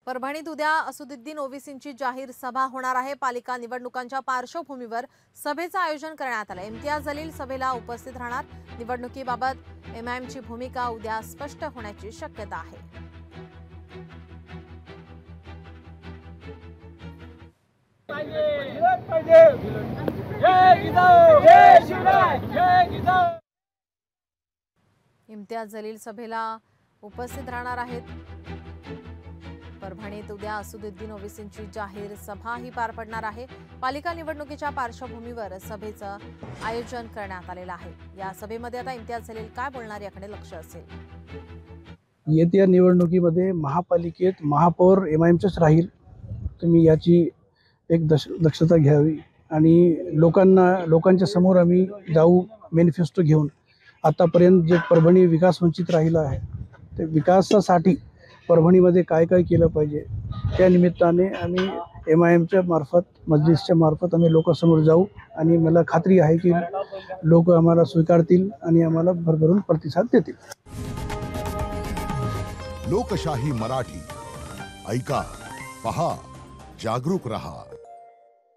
परभणीत उद्या असुद्दीन ओवेसींची जाहीर सभा होणार आहे। पालिका निवडणुकांच्या पार्श्वभूमीवर सभेचं आयोजन करण्यात आलं। इम्तियाज जलील सभेला उपस्थित राहणार। निवडणुकीबाबत एमआयएमची भूमिका उद्या स्पष्ट होण्याची शक्यता आहे। इम्तियाज जलील सभेला उपस्थित राहणार आहेत। परभणीत उद्या असुद्दीन ओवेसींची जाहीर सभा ही पार पडणार आहे। पालिका निवडणुकीच्या पार्श्वभूमीवर सभेचं आयोजन करण्यात आलेलं आहे। या सभेमध्ये आता इम्तियाज जलील काय बोलणार याकडे लक्ष असेल। येत्या निवडणुकीमध्ये महापालिकेत महापौर एमआयएमचेच राहील। तुम्ही याची एक दक्षता घ्यावी आणि लोकांच्या समोर आम्ही जाऊ मॅनिफेस्टो घेऊन। आतापर्यंत जे परभणी विकास वंचित राहिला आहे ते विकासासाठी परभणीमध्ये काय काय केलं पाहिजे त्या निमित्ताने आम्ही एमआयएमच्या मार्फत मजलिसच्या मार्फत आम्ही लोकांसमोर जाऊ आणि मला खात्री आहे की लोक आम्हाला स्वीकारतील आणि आम्हाला भरभरून प्रतिसाद देतील। लोकशाही मराठी ऐका, पहा, जागरूक रहा।